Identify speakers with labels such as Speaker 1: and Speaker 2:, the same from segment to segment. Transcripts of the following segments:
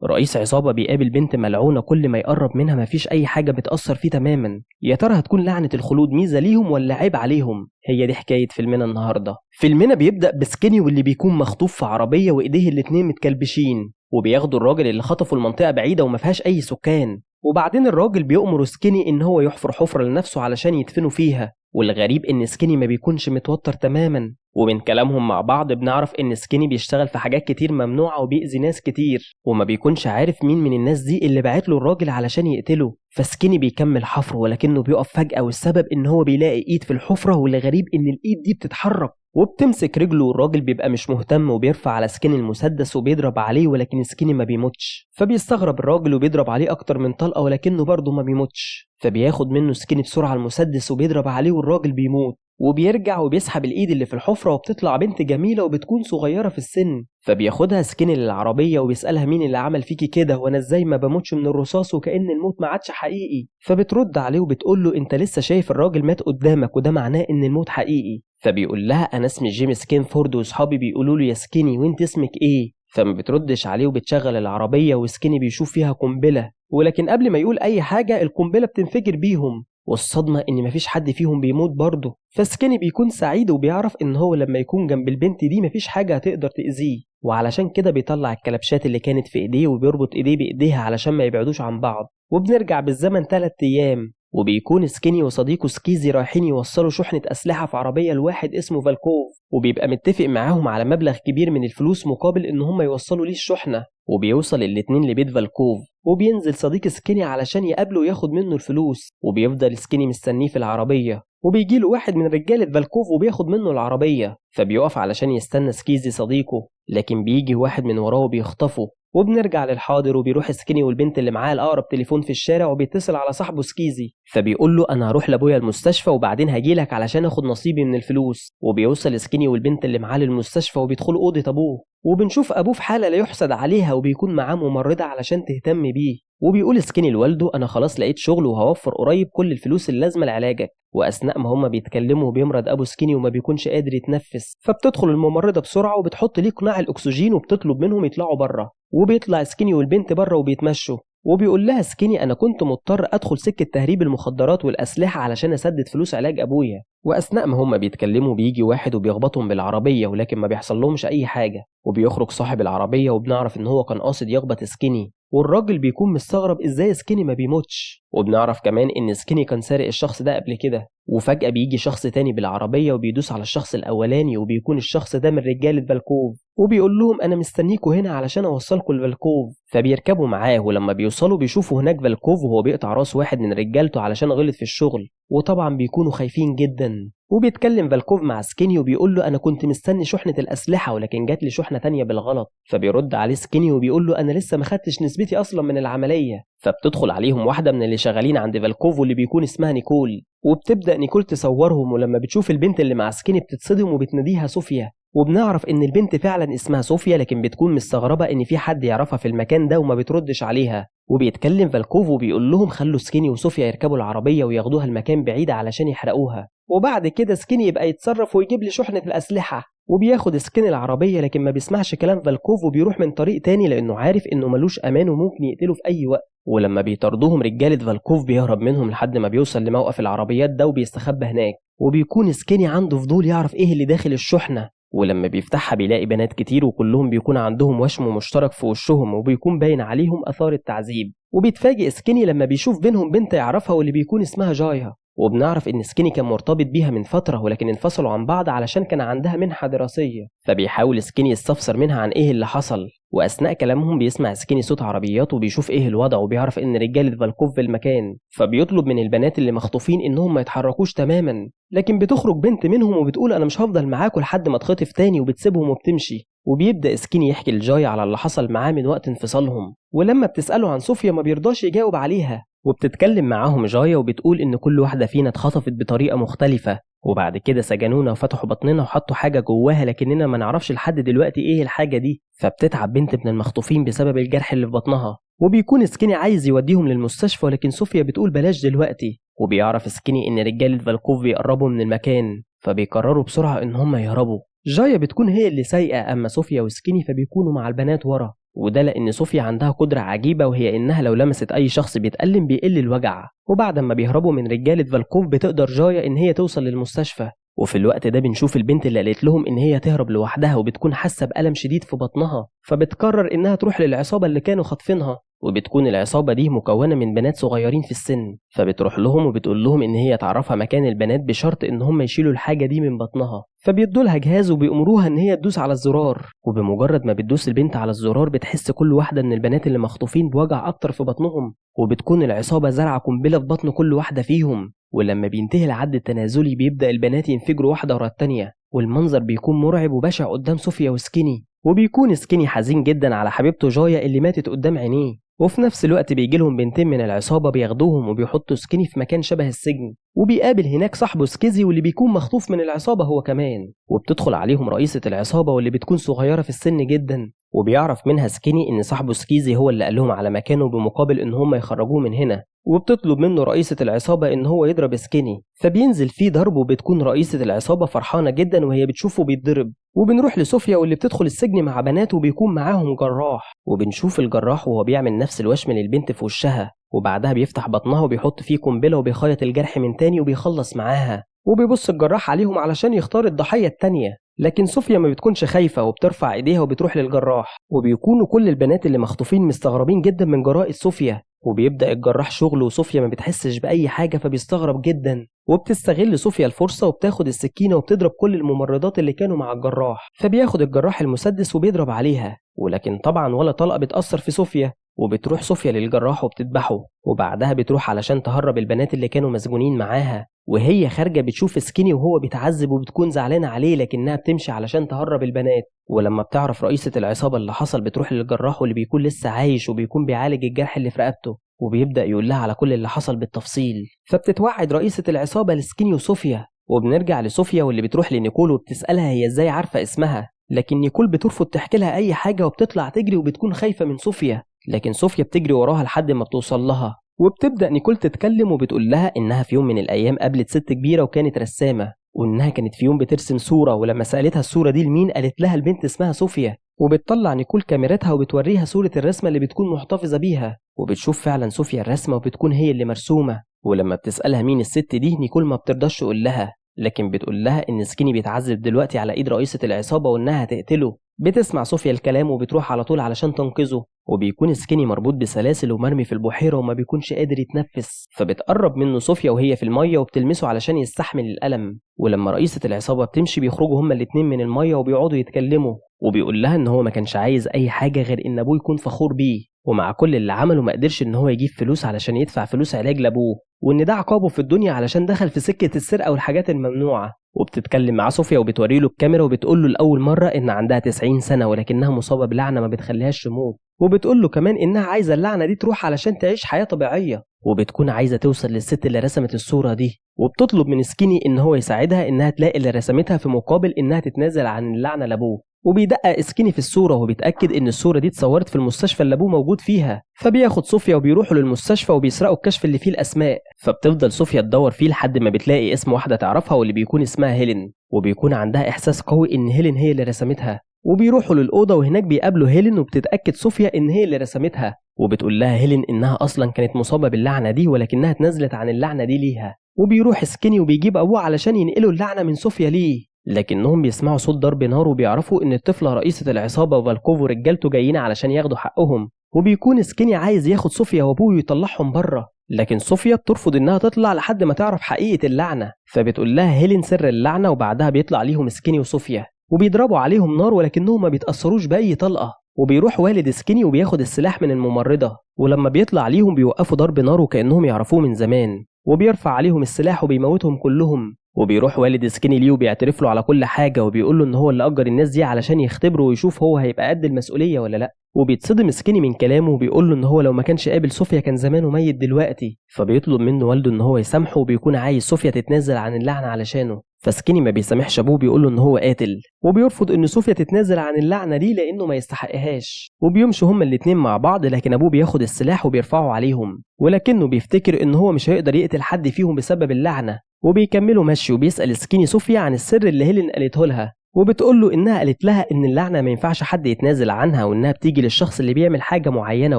Speaker 1: رئيس عصابة بيقابل بنت ملعونة كل ما يقرب منها مفيش أي حاجة بتأثر فيه تماما. يا ترى هتكون لعنة الخلود ميزة ليهم ولا عيب عليهم؟ هي دي حكاية فيلمنا النهاردة. فيلمنا بيبدأ بسكيني واللي بيكون مخطوف في عربية وإيديه الاتنين متكلبشين، وبياخدوا الراجل اللي خطفوا المنطقة بعيدة ومفيهاش أي سكان. وبعدين الراجل بيأمر سكيني إن هو يحفر حفرة لنفسه علشان يدفنوا فيها. والغريب إن سكيني ما بيكونش متوتر تماما. ومن كلامهم مع بعض بنعرف إن سكيني بيشتغل في حاجات كتير ممنوعة وبيأذي ناس كتير، وما بيكونش عارف مين من الناس دي اللي بعت له الراجل علشان يقتله. فسكيني بيكمل حفره ولكنه بيقف فجأة، والسبب إن هو بيلاقي إيد في الحفرة، والغريب إن الإيد دي بتتحرك وبتمسك رجله. والراجل بيبقى مش مهتم وبيرفع على سكيني المسدس وبيضرب عليه، ولكن سكيني ما بيموتش. فبيستغرب الراجل وبيضرب عليه أكتر من طلقة ولكنه برضه ما بيموتش. فبياخد منه سكيني بسرعة المسدس وبيضرب عليه والراجل بيموت. وبيرجع وبيسحب الايد اللي في الحفرة وبتطلع بنت جميلة وبتكون صغيرة في السن. فبياخدها سكيني للعربية وبيسألها مين اللي عمل فيكي كده، وانا ازاي ما بموتش من الرصاص وكأن الموت ما عادش حقيقي. فبترد عليه وبتقول له انت لسه شايف الراجل مات قدامك وده معناه ان الموت حقيقي. فبيقول لها انا اسمي جيمس كينفورد واصحابي بيقولوا له يا سكيني وانت اسمك ايه. فما بتردش عليه وبتشغل العربية، وسكيني بيشوف فيها قنبلة، ولكن قبل ما يقول اي حاجة القنبلة بتنفجر بيهم. والصدمة إن مفيش حد فيهم بيموت برضه. فسكيني بيكون سعيد وبيعرف إن هو لما يكون جنب البنت دي مفيش حاجة هتقدر تأذيه، وعلشان كده بيطلع الكلبشات اللي كانت في إيديه وبيربط إيديه بإيديها علشان ما يبعدوش عن بعض. وبنرجع بالزمن 3 أيام، وبيكون سكيني وصديقه سكيزي رايحين يوصلوا شحنة أسلحة في عربية لواحد اسمه فالكوف، وبيبقى متفق معاهم على مبلغ كبير من الفلوس مقابل إن هم يوصلوا ليه الشحنة. وبيوصل الاتنين لبيت فالكوف، وبينزل صديق سكيني علشان يقابله وياخد منه الفلوس، وبيفضل سكيني مستنيه في العربية. وبيجيله واحد من رجالة فالكوف وبياخد منه العربية، فبيقف علشان يستنى سكيزي صديقه، لكن بيجي واحد من وراه وبيخطفه. وبنرجع للحاضر، وبيروح سكيني والبنت اللي معاه لأقرب تليفون في الشارع وبيتصل على صاحبه سكيزي، فبيقول له انا هروح لابويا المستشفى وبعدين هجيلك علشان اخد نصيبي من الفلوس. وبيوصل سكيني والبنت اللي معاه للمستشفى وبيدخلوا أوضة ابوه، وبنشوف ابوه في حالة لا يحسد عليها، وبيكون معاه ممرضة علشان تهتم بيه. وبيقول سكيني لوالده انا خلاص لقيت شغل وهوفر قريب كل الفلوس اللازمة لعلاجك. واثناء ما هما بيتكلموا بيمرض ابو سكيني وما بيكونش قادر يتنفس، فبتدخل الممرضة بسرعة وبتحط ليه قناع الاكسجين وبتطلب منهم يطلعوا بره. وبيطلع سكيني والبنت بره وبيتمشوا، وبيقول لها سكيني انا كنت مضطر ادخل سكة تهريب المخدرات والاسلحة علشان اسدد فلوس علاج ابويا. واثناء ما هما بيتكلموا بيجي واحد وبيخبطهم بالعربية ولكن ما بيحصل لهمش اي حاجة. وبيخرج صاحب العربية وبنعرف ان هو كان قاصد يخبط سكيني، والراجل بيكون مستغرب ازاي سكيني ما بيموتش. وبنعرف كمان ان سكيني كان سارق الشخص ده قبل كده. وفجأة بيجي شخص تاني بالعربية وبيدوس على الشخص الاولاني، وبيكون الشخص ده من رجالة فالكوف، وبيقول لهم انا مستنيكوا هنا علشان اوصلكوا لفالكوف. فبيركبوا معاه، ولما بيوصلوا بيشوفوا هناك فالكوف وهو بيقطع راس واحد من رجالته علشان غلط في الشغل، وطبعا بيكونوا خايفين جدا. وبيتكلم فالكوف مع سكيني وبيقول له انا كنت مستني شحنة الاسلحة ولكن جات لي شحنة تانية بالغلط. فبيرد عليه سكيني وبيقول له انا لسه ما خدتش نسبتي اصلا من العملية. فبتدخل عليهم واحدة من اللي شغالين عند فالكوف واللي بيكون اسمها نيكول، وبتبدأ نيكول تصورهم، ولما بتشوف البنت اللي مع سكيني بتتصدم وبتناديها صوفيا. وبنعرف ان البنت فعلا اسمها صوفيا، لكن بتكون مستغربة ان في حد يعرفها في المكان ده وما بتردش عليها. وبيتكلم فالكوف وبيقول لهم خلوا سكيني وصوفيا يركبوا العربية وياخدوها المكان بعيد علشان يحرقوها، وبعد كده سكيني يبقى يتصرف ويجيب لي شحنة الأسلحة. وبياخد سكيني العربية لكن ما بيسمعش كلام فالكوف وبيروح من طريق تاني لأنه عارف إنه ملوش أمان وممكن يقتله في أي وقت. ولما بيطردوهم رجالة فالكوف بيهرب منهم لحد ما بيوصل لموقف العربيات ده وبيستخبى هناك. وبيكون سكيني عنده فضول يعرف إيه اللي داخل الشحنة، ولما بيفتحها بيلاقي بنات كتير وكلهم بيكون عندهم وشم مشترك في وشهم وبيكون باين عليهم أثار التعذيب. وبيتفاجئ سكيني لما بيشوف بينهم بنت يعرفها واللي بيكون اسمها جايا. وبنعرف ان سكيني كان مرتبط بيها من فترة ولكن انفصلوا عن بعض علشان كان عندها منحة دراسية. فبيحاول سكيني يستفسر منها عن ايه اللي حصل، واثناء كلامهم بيسمع سكيني صوت عربيات وبيشوف ايه الوضع وبيعرف ان رجالة فالكوف في المكان. فبيطلب من البنات اللي مخطوفين انهم ما يتحركوش تماما، لكن بتخرج بنت منهم وبتقول انا مش هفضل معاكم لحد ما اتخطف تاني، وبتسيبهم وبتمشي. وبيبدأ سكيني يحكي لجاي على اللي حصل معاه من وقت انفصالهم، ولما بتسأله عن صوفيا ما بيرضاش يجاوب عليها. وبتتكلم معاهم جايا وبتقول ان كل واحدة فينا اتخطفت بطريقة مختلفة، وبعد كده سجنونا وفتحوا بطننا وحطوا حاجة جواها لكننا ما نعرفش لحد دلوقتي ايه الحاجة دي. فبتتعب بنت من المخطوفين بسبب الجرح اللي في بطنها، وبيكون سكيني عايز يوديهم للمستشفى لكن صوفيا بتقول بلاش دلوقتي. وبيعرف سكيني ان رجالة فالكوف بيقربوا من المكان، فبيقرروا بسرعة ان هم يهربوا. جايا بتكون هي اللي سايقة، اما صوفيا وسكيني فبيكونوا مع البنات ورا. وده لأن صوفيا عندها قدرة عجيبة، وهي إنها لو لمست أي شخص بيتألم بيقل الوجع. وبعد ما بيهربوا من رجالة فالكوف بتقدر جايا إن هي توصل للمستشفى، وفي الوقت ده بنشوف البنت اللي قالت لهم إن هي تهرب لوحدها وبتكون حاسة بألم شديد في بطنها، فبتقرر إنها تروح للعصابة اللي كانوا خاطفينها. وبتكون العصابة دي مكونة من بنات صغيرين في السن، فبتروح لهم وبتقول لهم إن هي تعرفها مكان البنات بشرط إن هم يشيلوا الحاجة دي من بطنها. فبيدوا لها جهاز وبيأمروها إن هي تدوس على الزرار، وبمجرد ما بتدوس البنت على الزرار بتحس كل واحدة من البنات اللي مخطوفين بوجع أكتر في بطنهم، وبتكون العصابة زرعة قنبلة في بطن كل واحدة فيهم. ولما بينتهي العد التنازلي بيبدأ البنات ينفجروا واحدة ورا التانية، والمنظر بيكون مرعب وبشع قدام صوفيا وسكيني. وبيكون سكيني حزين جدا على حبيبته جايا اللي ماتت قدام عينيه. وفي نفس الوقت بيجيلهم بنتين من العصابة بياخدوهم وبيحطوا سكيني في مكان شبه السجن، وبيقابل هناك صاحبه سكيزي واللي بيكون مخطوف من العصابة هو كمان. وبتدخل عليهم رئيسة العصابة واللي بتكون صغيرة في السن جدا، وبيعرف منها سكيني ان صاحبه سكيزي هو اللي قال لهم على مكانه بمقابل ان هم يخرجوه من هنا. وبتطلب منه رئيسة العصابة ان هو يضرب سكيني، فبينزل فيه ضرب، وبتكون رئيسة العصابة فرحانة جدا وهي بتشوفه بيتضرب. وبنروح لصوفيا واللي بتدخل السجن مع بنات وبيكون معاهم جراح، وبنشوف الجراح وهو بيعمل نفس الوشم للبنت في وشها، وبعدها بيفتح بطنها وبيحط فيه قنبلة وبيخيط الجرح من تاني وبيخلص معاها. وبيبص الجراح عليهم علشان يختار الضحية التانية، لكن صوفيا ما بتكونش خايفة وبترفع ايديها وبتروح للجراح. وبيكونوا كل البنات اللي مخطوفين مستغربين جدا من جراءة صوفيا، وبيبدأ الجراح شغله وصوفيا ما بتحسش بأي حاجة فبيستغرب جدا. وبتستغل صوفيا الفرصة وبتاخد السكينة وبتضرب كل الممرضات اللي كانوا مع الجراح، فبياخد الجراح المسدس وبيضرب عليها، ولكن طبعا ولا طلقة بتأثر في صوفيا. وبتروح صوفيا للجراح وبتذبحه، وبعدها بتروح علشان تهرب البنات اللي كانوا مسجونين معاها. وهي خارجة بتشوف سكيني وهو بيتعذب وبتكون زعلانة عليه، لكنها بتمشي علشان تهرب البنات. ولما بتعرف رئيسة العصابة اللي حصل بتروح للجراح واللي بيكون لسه عايش وبيكون بيعالج الجرح اللي في رقبته، وبيبدأ يقول لها على كل اللي حصل بالتفصيل. فبتتوعد رئيسة العصابة لسكيني وصوفيا. وبنرجع لصوفيا واللي بتروح لنيكول وبتسألها هي ازاي عارفة اسمها، لكن نيكول بترفض تحكي لها أي حاجة وبتطلع تجري وبتكون خايفة من صوفيا، لكن صوفيا بتجري وراها لحد ما بتوصل لها. وبتبدأ نيكول تتكلم وبتقول لها إنها في يوم من الأيام قابلت ست كبيرة وكانت رسامة، وإنها كانت في يوم بترسم صورة، ولما سألتها الصورة دي لمين قالت لها البنت اسمها صوفيا. وبتطلع نيكول كاميرتها وبتوريها صورة الرسمة اللي بتكون محتفظة بيها، وبتشوف فعلا صوفيا الرسمة وبتكون هي اللي مرسومة. ولما بتسألها مين الست دي نيكول ما بترضاش تقول لها، لكن بتقول لها إن سكيني بيتعذب دلوقتي على إيد رئيسة العصابة وإنها هتقتله. بتسمع صوفيا الكلام وبتروح على طول علشان تنقذه، وبيكون سكيني مربوط بسلاسل ومرمي في البحيرة وما بيكونش قادر يتنفس، فبتقرب منه صوفيا وهي في المية وبتلمسه علشان يستحمل الألم. ولما رئيسة العصابة بتمشي بيخرجوا هما الاتنين من المية وبيقعدوا يتكلموا، وبيقول لها إن هو ما كانش عايز أي حاجة غير إن أبوه يكون فخور بيه، ومع كل اللي عمله ما قدرش إن هو يجيب فلوس علشان يدفع فلوس علاج لأبوه، وإن ده عقابه في الدنيا علشان دخل في سكة السرقة والحاجات الممنوعة. وبتتكلم مع صوفيا وبتوري له الكاميرا وبتقول له لأول مرة إن عندها 90 سنة ولكنها مصابة بلعنة ما بتخليهاش تموت، وبتقول له كمان إنها عايزة اللعنة دي تروح علشان تعيش حياة طبيعية، وبتكون عايزة توصل للست اللي رسمت الصورة دي. وبتطلب من سكيني إن هو يساعدها إنها تلاقي اللي رسمتها في مقابل إنها تتنازل عن اللعنة لأبوه. وبيدقق سكيني في الصورة وبيتأكد إن الصورة دي اتصورت في المستشفى اللي أبوه موجود فيها، فبياخد صوفيا وبيروحوا للمستشفى وبيسرقوا الكشف اللي فيه الأسماء. فبتفضل صوفيا تدور فيه لحد ما بتلاقي اسم واحدة تعرفها واللي بيكون اسمها هيلين، وبيكون عندها إحساس قوي إن هيلين هي اللي رسمتها. وبيروحوا للأوضة وهناك بيقابلوا هيلين وبتتأكد صوفيا إن هي اللي رسمتها، وبتقول لها هيلين إنها أصلا كانت مصابة باللعنة دي ولكنها اتنازلت عن اللعنة دي ليها. وبيروح سكيني وبيجيب أبوه علشان ينقلوا اللعنة من صوفيا ليه، لكنهم بيسمعوا صوت ضرب نار وبيعرفوا إن الطفلة رئيسة العصابة وفالكوف ورجالته جايين علشان ياخدوا حقهم. وبيكون سكيني عايز ياخد صوفيا وأبوه ويطلعهم بره، لكن صوفيا بترفض إنها تطلع لحد ما تعرف حقيقة اللعنة، فبتقول لها هيلين سر اللعنة. وبعدها بيطلع ليهم سكيني وصوفيا وبيضربوا عليهم نار ولكنهم ما بيتأثروش بأي طلقة. وبيروح والد سكيني وبياخد السلاح من الممرضة، ولما بيطلع ليهم بيوقفوا ضرب نار وكأنهم يعرفوه من زمان، وبيرفع عليهم السلاح وبيموتهم كلهم. وبيروح والد سكيني ليه وبيعترف له على كل حاجة وبيقول له إن هو اللي أجر الناس دي علشان يختبره ويشوف هو هيبقى قد المسؤولية ولا لأ. وبيتصدم سكيني من كلامه وبيقول له إن هو لو ما كانش قابل صوفيا كان زمانه ميت دلوقتي، فبيطلب منه والده إن هو يسامحه وبيكون عايز صوفيا تتنازل عن اللعنة علشانه. فسكيني ما بيسامحش أبوه، بيقول له إن هو قاتل، وبيرفض إن صوفيا تتنازل عن اللعنة دي لأنه ما يستحقهاش. وبيمشوا هما الاتنين مع بعض، لكن أبوه بياخد السلاح وبيرفعه عليهم، ولكنه بيفتكر إن هو مش هيقدر يقتل حد فيهم بسبب اللعنة. وبيكملوا مشي وبيسأل سكيني صوفيا عن السر اللي هيلين قالته لها، وبتقول له إنها قالت لها إن اللعنة ما ينفعش حد يتنازل عنها وإنها بتيجي للشخص اللي بيعمل حاجة معينة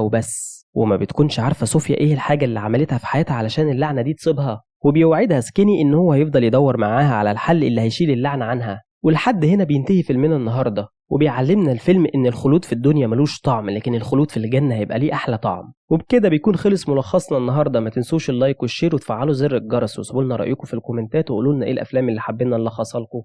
Speaker 1: وبس، وما بتكونش عارفة صوفيا إيه الحاجة اللي عملتها في حياتها علشان اللعنة دي تصيبها. وبيوعدها سكيني إن هو هيفضل يدور معاها على الحل اللي هيشيل اللعنة عنها. ولحد هنا بينتهي فيلمنا النهاردة، وبيعلمنا الفيلم إن الخلود في الدنيا ملوش طعم، لكن الخلود في الجنة هيبقى ليه أحلى طعم. وبكده بيكون خلص ملخصنا النهاردة. ما تنسوش اللايك والشير وتفعلوا زر الجرس، وسيبولنا رأيكم في الكومنتات وقولولنا إيه الأفلام اللي حابين نلخصها لكم.